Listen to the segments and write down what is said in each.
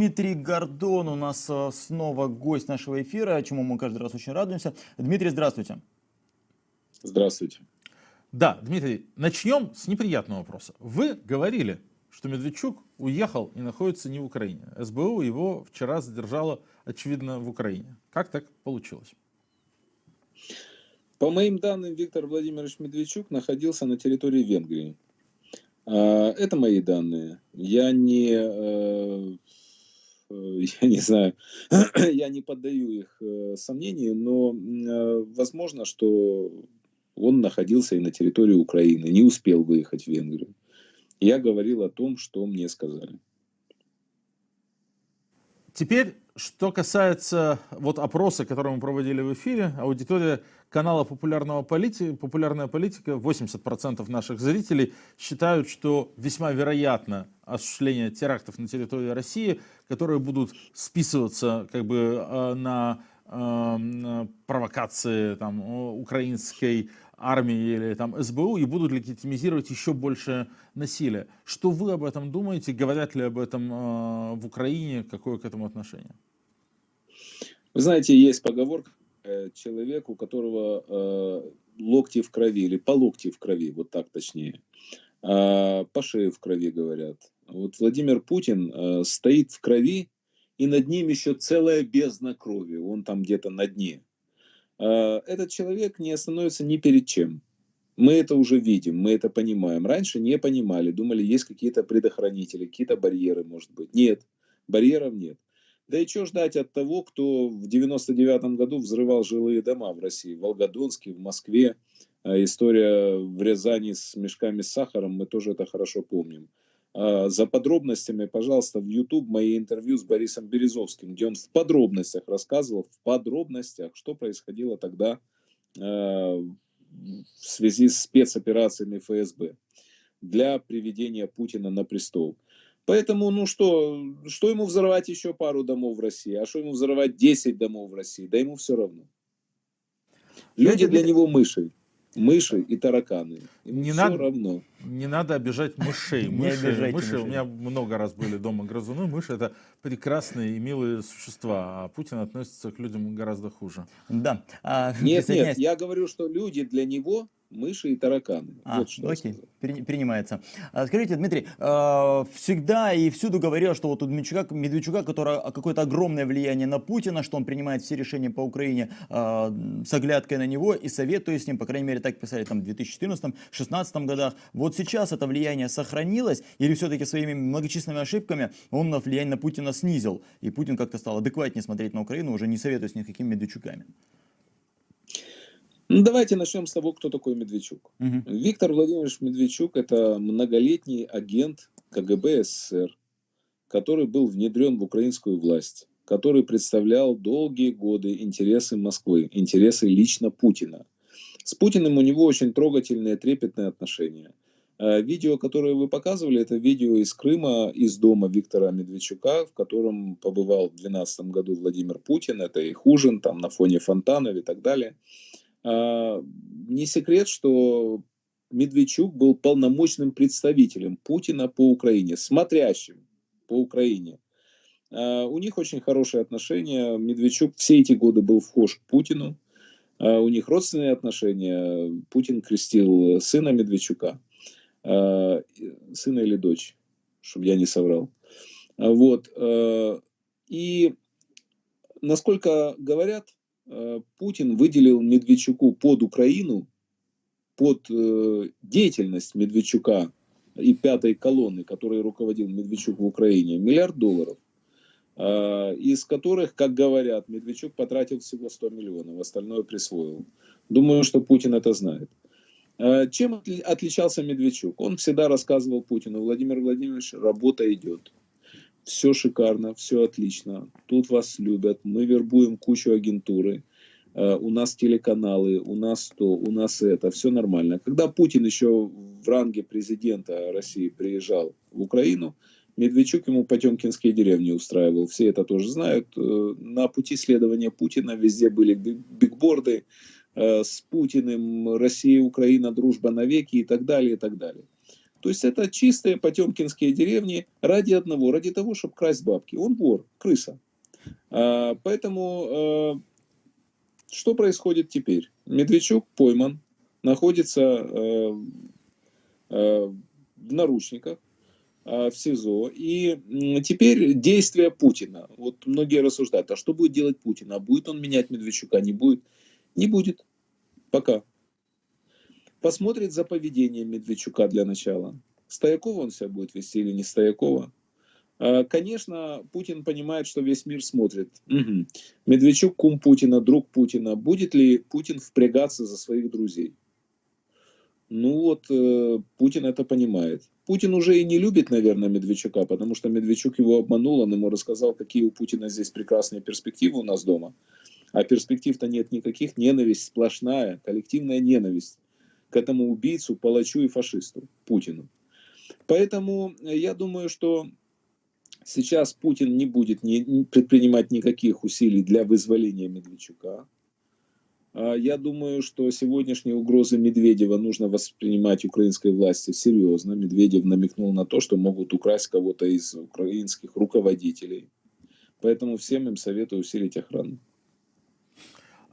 Дмитрий Гордон у нас снова гость нашего эфира, чему мы каждый раз очень радуемся. Дмитрий, здравствуйте. Здравствуйте. Да, Дмитрий, начнем с неприятного вопроса. Вы говорили, что Медведчук уехал и находится не в Украине. СБУ его вчера задержало, очевидно, в Украине. Как так получилось? По моим данным, Виктор Владимирович Медведчук находился на территории Венгрии. Это мои данные. Я не знаю, я не поддаю их сомнению, но возможно, что он находился и на территории Украины, не успел выехать в Венгрию. Я говорил о том, что мне сказали. Теперь, что касается опроса, который мы проводили в эфире, аудитория канала «Популярная политика», 80% наших зрителей считают, что весьма вероятно осуществление терактов на территории России, которые будут списываться на провокации украинской армии или СБУ и будут легитимизировать еще большее насилие. Что вы об этом думаете? Говорят ли об этом в Украине? Какое к этому отношение? Вы знаете, есть поговорка: человек, у которого локти в крови, или по локти в крови, вот так точнее, по шее в крови, говорят. Вот Владимир Путин стоит в крови, и над ним еще целая бездна крови, он там где-то на дне. Этот человек не остановится ни перед чем. Мы это уже видим, мы это понимаем. Раньше не понимали, думали, есть какие-то предохранители, какие-то барьеры, может быть. Нет, барьеров нет. Да и что ждать от того, кто в 99-м году взрывал жилые дома в России, в Волгодонске, в Москве. История в Рязани с мешками с сахаром, мы тоже это хорошо помним. За подробностями, пожалуйста, в YouTube мои интервью с Борисом Березовским, где он в подробностях рассказывал, что происходило тогда в связи с спецоперациями ФСБ для приведения Путина на престол. Поэтому, что ему взорвать еще пару домов в России, а что ему взорвать 10 домов в России, да ему все равно. Люди для него мыши и тараканы. Ему все равно. Не надо обижать мышей. Мыши. У меня много раз были дома грызуны. Мыши — это прекрасные и милые существа, а Путин относится к людям гораздо хуже. Да. Нет, я говорю, что люди для него мыши и тараканы. Вот что окей, принимается. Скажите, Дмитрий, всегда и всюду говорил, что вот у Медведчука, который какое-то огромное влияние на Путина, что он принимает все решения по Украине с оглядкой на него и советуя с ним, по крайней мере, так писали в 2014-2016 годах. Вот сейчас это влияние сохранилось или все-таки своими многочисленными ошибками он влияние на Путина снизил, и Путин как-то стал адекватнее смотреть на Украину, уже не советуясь с никакими Медведчуками? Давайте начнем с того, кто такой Медведчук. Виктор Владимирович Медведчук — это многолетний агент КГБ СССР, который был внедрен в украинскую власть, который представлял долгие годы интересы Москвы, интересы лично Путина. С Путиным у него очень трогательные, трепетные отношения. Видео, которое вы показывали, это видео из Крыма, из дома Виктора Медведчука, в котором побывал в 2012 году Владимир Путин. Это их ужин там на фоне фонтанов и так далее. Не секрет, что Медведчук был полномочным представителем Путина по Украине, смотрящим по Украине. У них очень хорошие отношения. Медведчук все эти годы был вхож к Путину. У них родственные отношения. Путин крестил сына Медведчука. Сына или дочь, чтобы я не соврал. Вот. И насколько говорят, Путин выделил Медведчуку под Украину, под деятельность Медведчука и пятой колонны, которой руководил Медведчук в Украине, $1 миллиард, из которых, как говорят, Медведчук потратил всего 100 миллионов, остальное присвоил. Думаю, что Путин это знает. Чем отличался Медведчук? Он всегда рассказывал Путину: Владимир Владимирович, работа идет. Все шикарно, все отлично. Тут вас любят, мы вербуем кучу агентуры. У нас телеканалы, у нас то, у нас это. Все нормально. Когда Путин еще в ранге президента России приезжал в Украину, Медведчук ему потемкинские деревни устраивал. Все это тоже знают. На пути следования Путина везде были бигборды с Путиным: Россия, Украина, дружба навеки и так далее, и так далее. То есть это чистые потемкинские деревни ради одного, ради того, чтобы красть бабки. Он вор, крыса. Поэтому что происходит теперь? Медведчук пойман, находится в наручниках, в СИЗО. И теперь действия Путина. Вот многие рассуждают, а что будет делать Путин? А будет он менять Медведчука? Не будет? Не будет. Пока. Посмотрит за поведением Медведчука для начала. Стоякова он себя будет вести или не Стоякова? Конечно, Путин понимает, что весь мир смотрит. Угу. Медведчук кум Путина, друг Путина. Будет ли Путин впрягаться за своих друзей? Ну вот, Путин это понимает. Путин уже и не любит, наверное, Медведчука, потому что Медведчук его обманул, он ему рассказал, какие у Путина здесь прекрасные перспективы у нас дома. А перспектив-то нет никаких, ненависть сплошная, коллективная ненависть к этому убийцу, палачу и фашисту, Путину. Поэтому я думаю, что сейчас Путин не будет предпринимать никаких усилий для вызволения Медведчука. Я думаю, что сегодняшние угрозы Медведева нужно воспринимать украинской власти серьезно. Медведев намекнул на то, что могут украсть кого-то из украинских руководителей. Поэтому всем им советую усилить охрану.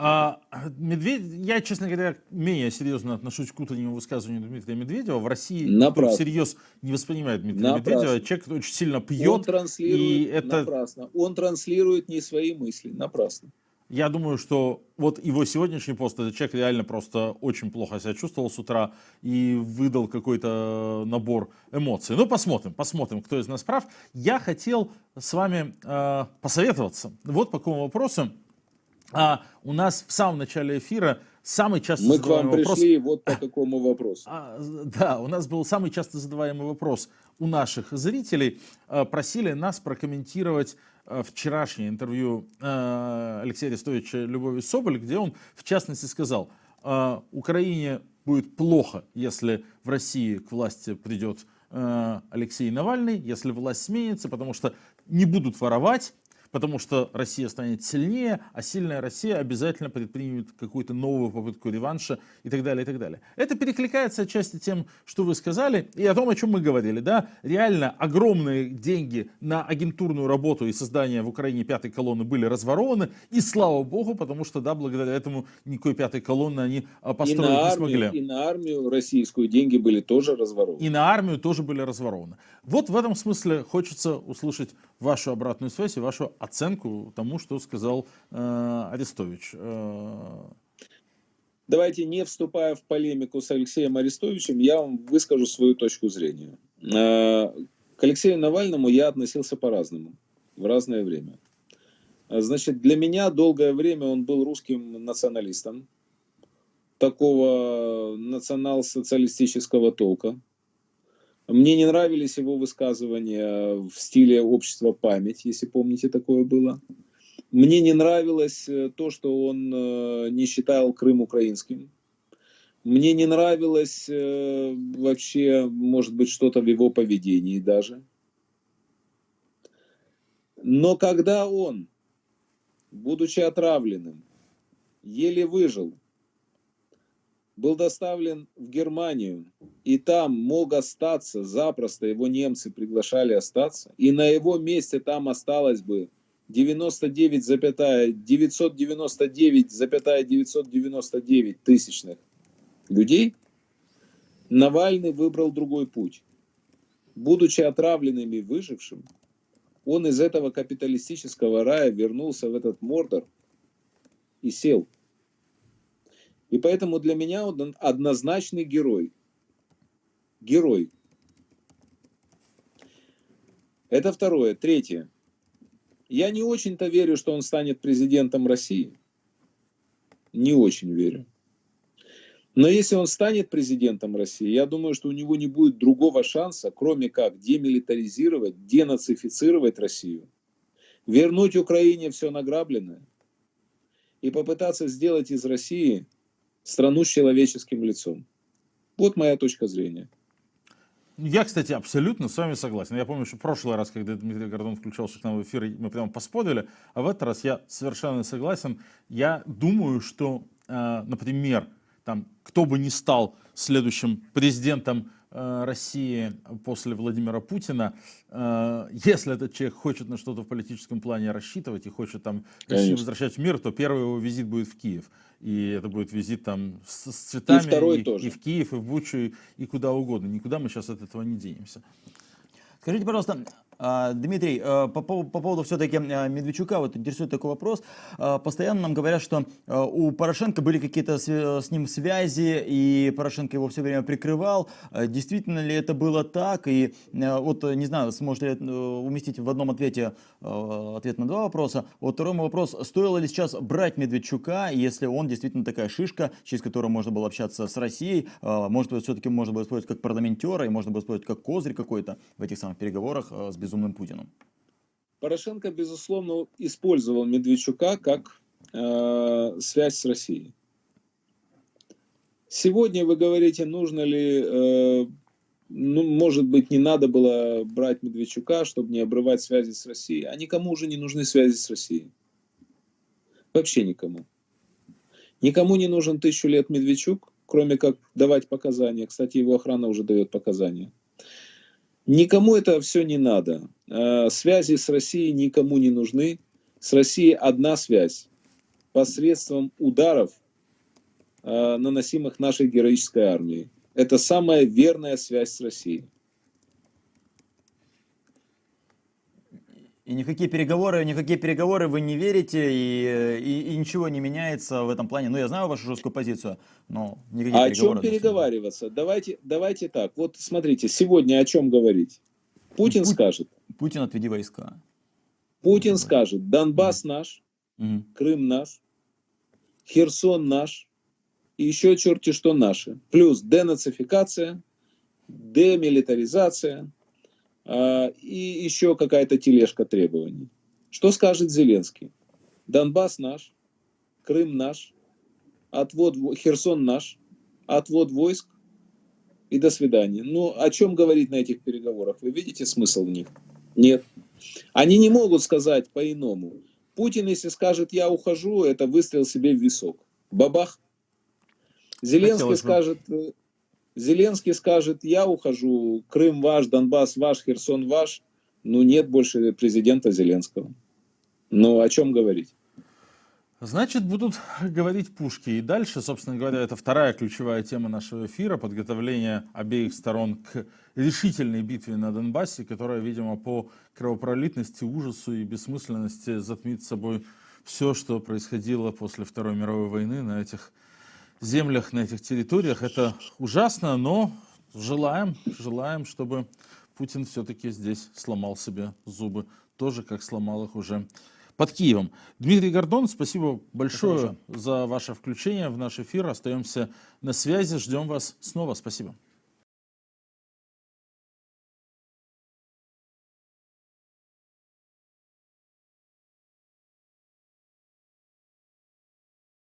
Я, честно говоря, менее серьезно отношусь к утреннему высказыванию Дмитрия Медведева. В России Напрасно. всерьез не воспринимает Дмитрия Напрасно. Медведева. Человек очень сильно пьет. Он транслирует и это... напрасно. Он транслирует не свои мысли. Напрасно. Я думаю, что вот его сегодняшний пост, этот человек реально просто очень плохо себя чувствовал с утра и выдал какой-то набор эмоций. Ну, посмотрим, кто из нас прав. Я хотел с вами посоветоваться. Вот по какому вопросу. У нас в самом начале эфира самый часто Мы к вам задаваемый вопрос... пришли вот по какому вопросу. Да, у нас был самый часто задаваемый вопрос у наших зрителей. Просили нас прокомментировать вчерашнее интервью Алексея Арестовича Любови Соболь, где он в частности сказал: Украине будет плохо, если в России к власти придет Алексей Навальный, если власть сменится, потому что не будут воровать, потому что Россия станет сильнее, а сильная Россия обязательно предпримет какую-то новую попытку реванша и так далее, и так далее. Это перекликается отчасти тем, что вы сказали, и о том, о чем мы говорили. Да? Реально огромные деньги на агентурную работу и создание в Украине пятой колонны были разворованы, и слава богу, потому что, да, благодаря этому никакой пятой колонны они построить не смогли. И на армию российскую деньги были тоже разворованы. И на армию тоже были разворованы. Вот в этом смысле хочется услышать вашу обратную связь и вашу оценку тому, что сказал Арестович. Давайте, не вступая в полемику с Алексеем Арестовичем, я вам выскажу свою точку зрения. К Алексею Навальному я относился по-разному, в разное время. Значит, для меня долгое время он был русским националистом, такого национал-социалистического толка. Мне не нравились его высказывания в стиле «Общество память», если помните, такое было. Мне не нравилось то, что он не считал Крым украинским. Мне не нравилось вообще, может быть, что-то в его поведении даже. Но когда он, будучи отравленным, еле выжил, был доставлен в Германию, и там мог остаться запросто, его немцы приглашали остаться, и на его месте там осталось бы 999,999 тысячных людей, Навальный выбрал другой путь. Будучи отравленным и выжившим, он из этого капиталистического рая вернулся в этот Мордор и сел. И поэтому для меня он однозначный герой. Герой. Это второе. Третье. Я не очень-то верю, что он станет президентом России. Не очень верю. Но если он станет президентом России, я думаю, что у него не будет другого шанса, кроме как демилитаризировать, денацифицировать Россию, вернуть Украине все награбленное и попытаться сделать из России страну с человеческим лицом. Вот моя точка зрения. Я, кстати, абсолютно с вами согласен. Я помню, что в прошлый раз, когда Дмитрий Гордон включался к нам в эфир, мы прямо поспорили, а в этот раз я совершенно согласен. Я думаю, что, например, там, кто бы ни стал следующим президентом России после Владимира Путина. Если этот человек хочет на что-то в политическом плане рассчитывать и хочет там Россию возвращать в мир, то первый его визит будет в Киев. И это будет визит там с цветами, И второй тоже. и в Киев, и в Бучу, и куда угодно. Никуда мы сейчас от этого не денемся. Скажите, пожалуйста, Дмитрий, по поводу все-таки Медведчука, вот интересует такой вопрос. Постоянно нам говорят, что у Порошенко были какие-то с ним связи, и Порошенко его все время прикрывал. Действительно ли это было так? И вот, не знаю, сможете ли уместить в одном ответе ответ на два вопроса. Вот второй мой вопрос. Стоило ли сейчас брать Медведчука, если он действительно такая шишка, через которую можно было общаться с Россией? Может быть, все-таки можно было использовать как парламентера, и можно было использовать как козырь какой-то в этих самых переговорах с безумным Путиным? Порошенко, безусловно, использовал Медведчука как связь с Россией. Сегодня вы говорите, нужно ли, может быть, не надо было брать Медведчука, чтобы не обрывать связи с Россией. А никому уже не нужны связи с Россией. Вообще никому. Никому не нужен 1000 лет Медведчук, кроме как давать показания. Кстати, его охрана уже дает показания. Никому это все не надо. Связи с Россией никому не нужны. С Россией одна связь. Посредством ударов, наносимых нашей героической армией. Это самая верная связь с Россией. И никакие переговоры вы не верите, и ничего не меняется в этом плане. Ну, я знаю вашу жесткую позицию, но никаких А о переговоров. чем переговариваться? Давайте так. Вот смотрите, сегодня о чем говорить? Путин скажет. Путин, отведи войска. Путин скажет, Донбасс наш, Мгм. Крым наш, Херсон наш, и еще черти что наши. Плюс денацификация, демилитаризация и еще какая-то тележка требований. Что скажет Зеленский? Донбасс наш, Крым наш, Херсон наш, отвод войск и до свидания. Ну, о чем говорить на этих переговорах? Вы видите смысл в них? Нет. Они не могут сказать по-иному. Путин, если скажет «я ухожу», это выстрел себе в висок. Бабах. Зеленский скажет «я ухожу», Крым ваш, Донбасс ваш, Херсон ваш. Ну, нет больше президента Зеленского. Ну, о чем говорить? Значит, будут говорить пушки. И дальше, собственно говоря, это вторая ключевая тема нашего эфира, подготовление обеих сторон к решительной битве на Донбассе, которая, видимо, по кровопролитности, ужасу и бессмысленности затмит собой все, что происходило после Второй мировой войны на этих землях, на этих территориях. Это ужасно, но желаем, чтобы Путин все-таки здесь сломал себе зубы, тоже как сломал их уже под Киевом. Дмитрий Гордон, спасибо большое за ваше включение в наш эфир. Остаемся на связи, ждем вас снова. Спасибо.